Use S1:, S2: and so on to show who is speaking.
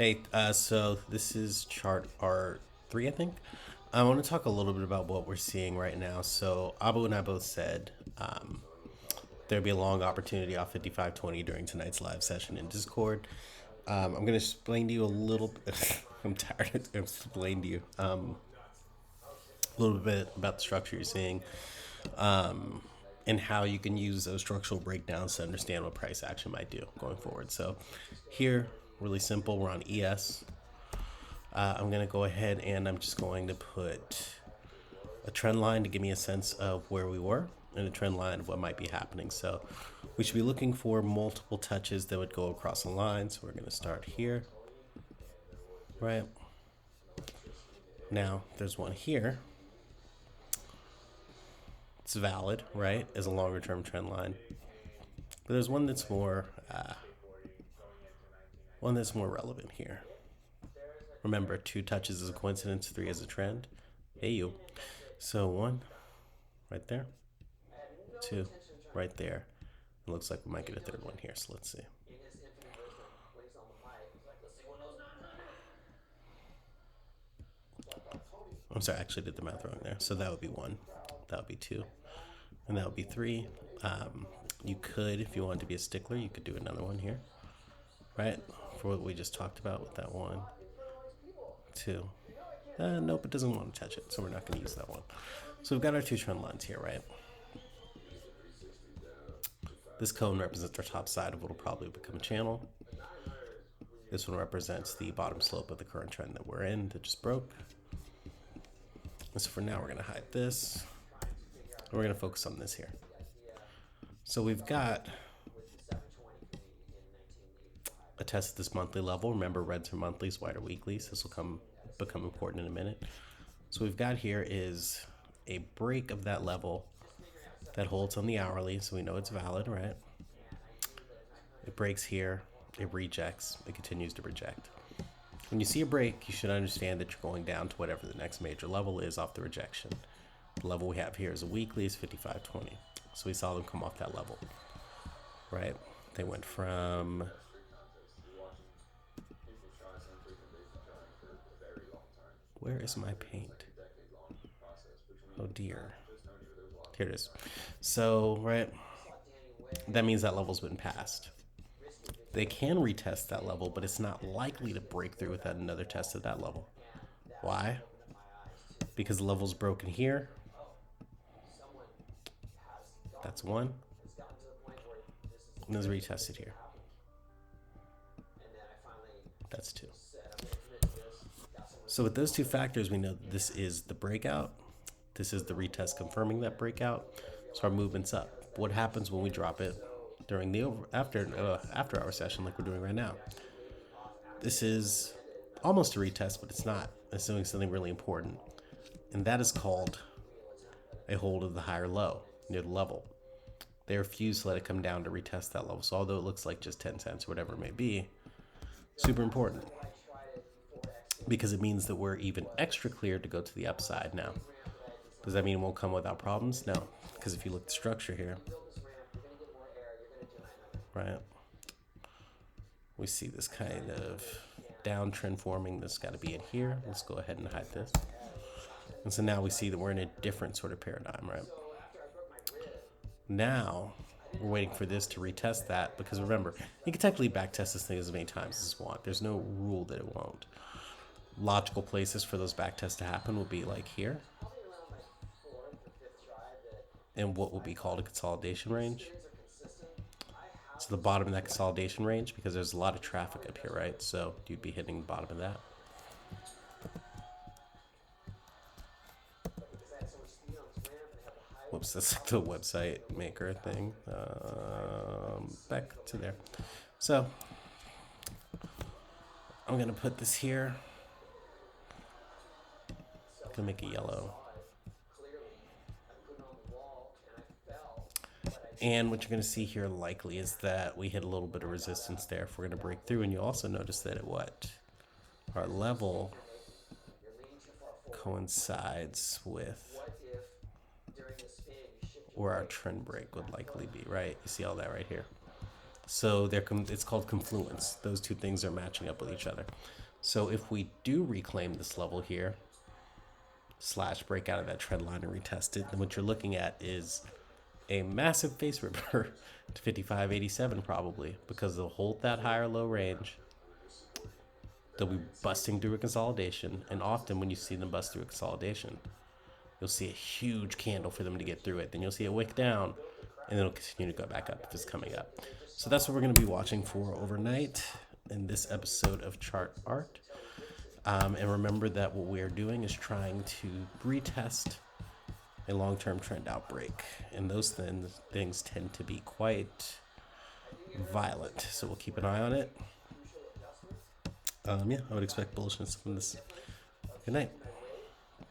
S1: Hey, so this is chart R3, I think. I want to talk a little bit about what we're seeing right now. So Abu and I both said there'd be a long opportunity off 5520 during tonight's live session in Discord. I'm going to explain to you a little bit. I'm tired of explaining to you a little bit about the structure you're seeing and how you can use those structural breakdowns to understand what price action might do going forward. So here, really simple, we're on ES. I'm going to go ahead and I'm just going to put a trend line to give me a sense of where we were and a trend line of what might be happening. So we should be looking for multiple touches that would go across the line. So we're going to start here, right? Now there's one here. It's valid, right, as a longer term trend line. But there's one that's more relevant here. Remember, two touches is a coincidence, three is a trend. Hey you. So one right there, two right there. It looks like we might get a third one here, so let's see. I'm sorry, I actually did the math wrong there. So that would be one, that would be two, and that would be three. You could, if you wanted to be a stickler, you could do another one here, right? For what we just talked about with that one, two. Nope, it doesn't want to touch it, so we're not going to use that one. So we've got our two trend lines here, right? This cone represents our top side of what will probably become a channel. This one represents the bottom slope of the current trend that we're in that just broke. And so for now, we're going to hide this. And we're going to focus on this here. So we've got a test at this monthly level. Remember, reds are monthlies, white are weeklies. This will become important in a minute. So we've got here is a break of that level that holds on the hourly, so we know it's valid, right? It breaks here, it rejects, it continues to reject. When you see a break, you should understand that you're going down to whatever the next major level is off the rejection. The level we have here is a weekly, is 55.20. So we saw them come off that level, right? They went from where is my paint? Oh dear. Here it is. So, right, that means that level's been passed. They can retest that level, but it's not likely to break through without another test at that level. Why? Because the level's broken here. That's one. And it's retested here. That's two. So with those two factors, we know that this is the breakout. This is the retest confirming that breakout. So our movement's up. What happens when we drop it during the after hour session like we're doing right now? This is almost a retest, but it's not. It's doing something really important. And that is called a hold of the higher low near the level. They refuse to let it come down to retest that level. So although it looks like just 10 cents or whatever it may be, super important because it means that we're even extra clear to go to the upside now. Does that mean it won't come without problems? No, because if you look at the structure here, right, we see this kind of downtrend forming that's got to be in here. Let's go ahead and hide this. And so now we see that we're in a different sort of paradigm, right? Now we're waiting for this to retest that because remember, you can technically backtest this thing as many times as you want. There's no rule that it won't. Logical places for those backtests to happen will be like here and what will be called a consolidation range. So the bottom of that consolidation range, because there's a lot of traffic up here, right? So you'd be hitting the bottom of that. Whoops, that's like the website maker thing. Back to there. So I'm gonna put this here. I'm gonna make it yellow. And what you're going to see here likely is that we hit a little bit of resistance there if we're going to break through. And you also notice that our level coincides with where our trend break would likely be, right? You see all that right here. So it's called confluence. Those two things are matching up with each other. So if we do reclaim this level here, slash break out of that trend line and retest it, then what you're looking at is a massive face ripper to 55.87 probably, because they'll hold that higher low range. They'll be busting through a consolidation, and often when you see them bust through a consolidation, you'll see a huge candle for them to get through it. Then you'll see it wick down, and then it'll continue to go back up if it's coming up. So that's what we're going to be watching for overnight in this episode of Chart Art. And remember that what we are doing is trying to retest a long-term trend outbreak, and those things tend to be quite violent. So we'll keep an eye on it. I would expect bullishness from this. Good night.